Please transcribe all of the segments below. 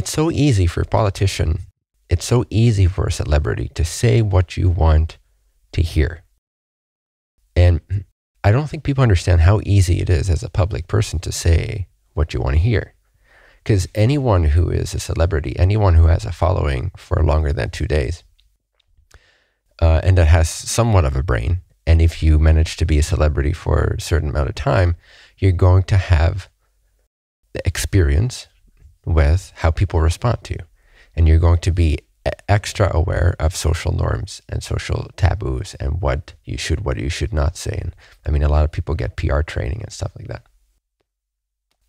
it's so easy for a politician, it's so easy for a celebrity to say what you want to hear. And I don't think people understand how easy it is as a public person to say what you want to hear. Because anyone who is a celebrity, anyone who has a following for longer than 2 days, and that has somewhat of a brain, and if you manage to be a celebrity for a certain amount of time, you're going to have the experience with how people respond to you. And you're going to be extra aware of social norms and social taboos and what you should not say. And I mean, a lot of people get PR training and stuff like that.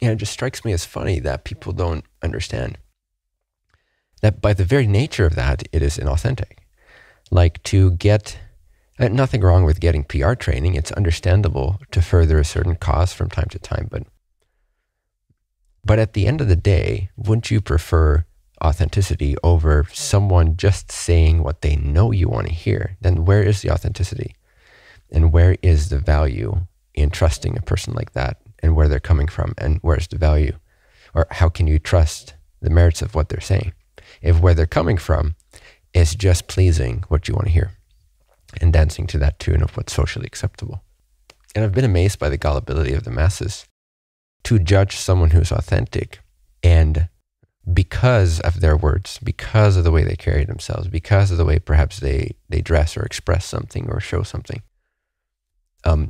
It just strikes me as funny that people don't understand that by the very nature of that, it is inauthentic. Like, to get, nothing wrong with getting PR training. It's understandable to further a certain cause from time to time. But at the end of the day, wouldn't you prefer authenticity over someone just saying what they know you want to hear? Then where is the authenticity? And where is the value in trusting a person like that, and where they're coming from, and where's the value? Or how can you trust the merits of what they're saying if where they're coming from is just pleasing what you want to hear and dancing to that tune of what's socially acceptable? And I've been amazed by the gullibility of the masses to judge someone who's authentic, and because of their words, because of the way they carry themselves, because of the way perhaps they dress or express something or show something,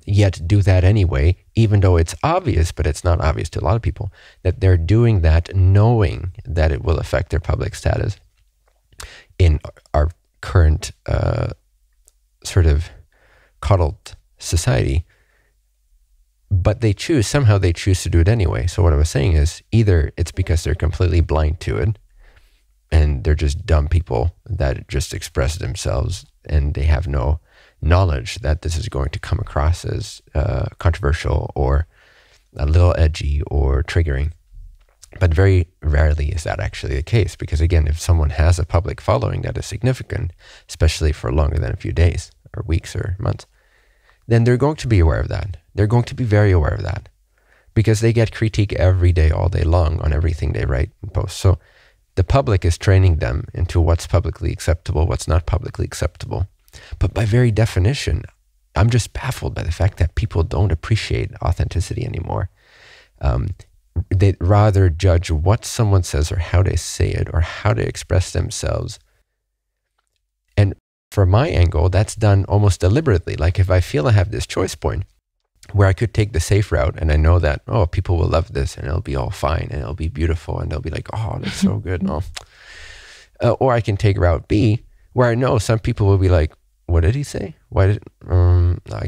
yet do that anyway, even though it's obvious, but it's not obvious to a lot of people, that they're doing that knowing that it will affect their public status in our current sort of coddled society. But somehow they choose to do it anyway. So what I was saying is, either it's because they're completely blind to it and they're just dumb people that just express themselves and they have no knowledge that this is going to come across as controversial or a little edgy or triggering. But very rarely is that actually the case, because again, if someone has a public following that is significant, especially for longer than a few days or weeks or months, then they're going to be aware of that. They're going to be very aware of that, because they get critique every day, all day long, on everything they write and post. So the public is training them into what's publicly acceptable, what's not publicly acceptable. But by very definition, I'm just baffled by the fact that people don't appreciate authenticity anymore. They'd rather judge what someone says or how they say it or how they express themselves. And from my angle, that's done almost deliberately. Like, if I feel I have this choice point where I could take the safe route and I know that, oh, people will love this and it'll be all fine and it'll be beautiful and they'll be like, oh, that's so good. No. Or I can take route B, where I know some people will be like, what did he say? I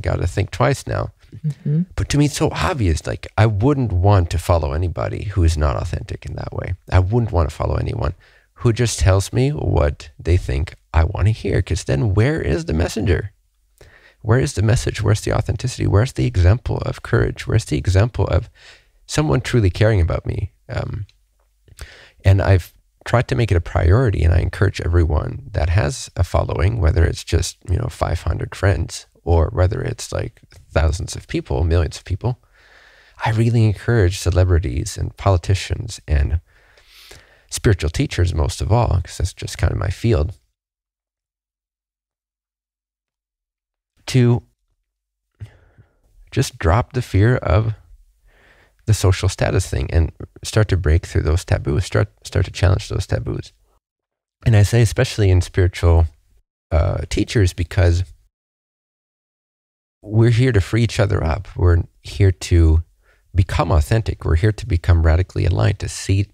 got to think twice now. Mm-hmm. But to me, it's so obvious. Like, I wouldn't want to follow anybody who is not authentic in that way. I wouldn't want to follow anyone who just tells me what they think I want to hear, because then where is the messenger? Where is the message? Where's the authenticity? Where's the example of courage? Where's the example of someone truly caring about me? And I've tried to make it a priority, and I encourage everyone that has a following, whether it's just 500 friends or whether it's like thousands of people, millions of people. I really encourage celebrities and politicians and spiritual teachers, most of all, because that's just kind of my field, to just drop the fear of the social status thing and start to break through those taboos, start to challenge those taboos. And I say especially in spiritual teachers, because we're here to free each other up. We're here to become authentic. We're here to become radically aligned, to see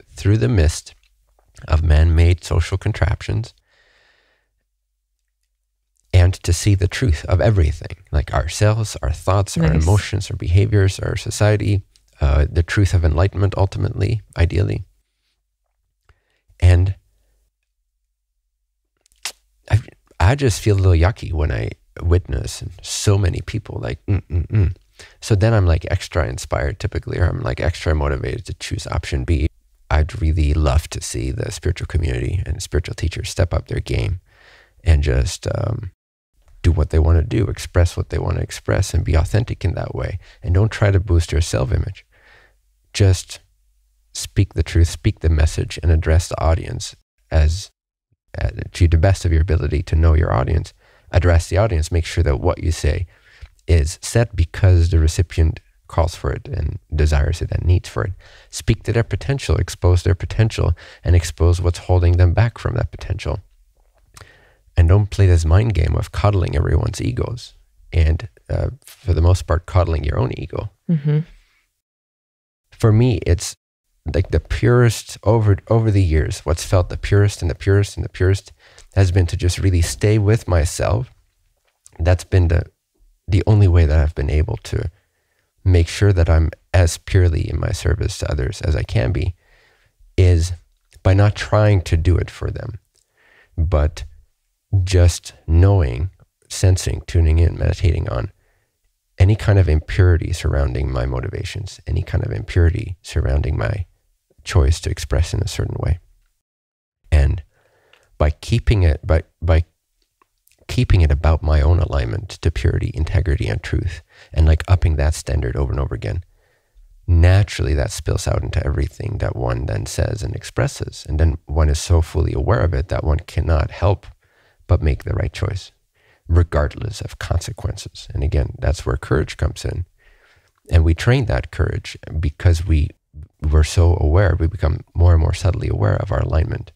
through the mist of man-made social contraptions and to see the truth of everything, like ourselves, our thoughts, our emotions, our behaviors, our society, the truth of enlightenment, ultimately, ideally. And I just feel a little yucky when I witness so many people like, So then I'm like extra inspired typically, or I'm like extra motivated to choose option B. I'd really love to see the spiritual community and spiritual teachers step up their game and just do what they want to do, express what they want to express, and be authentic in that way. And don't try to boost your self-image. Just speak the truth, speak the message, and address the audience as to the best of your ability to know your audience. Address the audience, make sure that what you say is said because the recipient calls for it and desires it and needs for it. Speak to their potential, expose their potential, and expose what's holding them back from that potential. And don't play this mind game of coddling everyone's egos and, for the most part, coddling your own ego. Mm-hmm. For me, it's like the purest over the years, what's felt the purest and the purest and the purest has been to just really stay with myself. That's been the only way that I've been able to make sure that I'm as purely in my service to others as I can be, is by not trying to do it for them, but just knowing, sensing, tuning in, meditating on any kind of impurity surrounding my motivations, any kind of impurity surrounding my choice to express in a certain way. And by keeping it, by keeping it about my own alignment to purity, integrity, and truth, and like upping that standard over and over again, naturally that spills out into everything that one then says and expresses. And then one is so fully aware of it that one cannot help but make the right choice, regardless of consequences. And again, that's where courage comes in. And we train that courage because we're so aware, we become more and more subtly aware of our alignment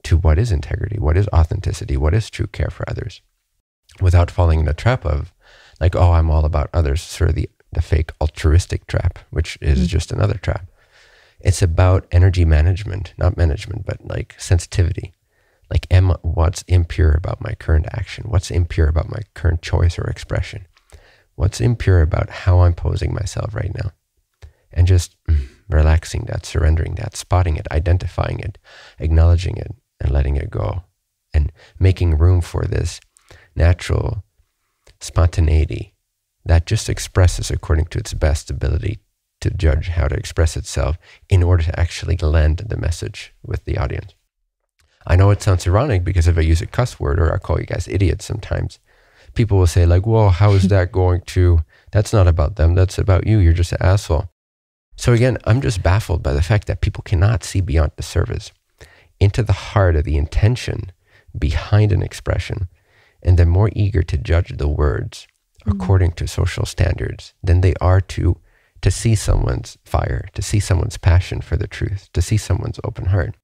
to what is integrity, what is authenticity, what is true care for others, without falling in the trap of like, oh, I'm all about others, sort of the fake altruistic trap, which is just another trap. It's about energy management, not management, but like sensitivity. Like, what's impure about my current action? What's impure about my current choice or expression? What's impure about how I'm posing myself right now? And just relaxing that, surrendering that, spotting it, identifying it, acknowledging it, and letting it go, and making room for this natural spontaneity that just expresses according to its best ability to judge how to express itself in order to actually land the message with the audience. I know it sounds ironic because if I use a cuss word or I call you guys idiots sometimes, people will say like, well, how is that going to, that's not about them, that's about you, you're just an asshole. So again, I'm just baffled by the fact that people cannot see beyond the surface into the heart of the intention behind an expression, and they're more eager to judge the words according to social standards than they are to see someone's fire, to see someone's passion for the truth, to see someone's open heart.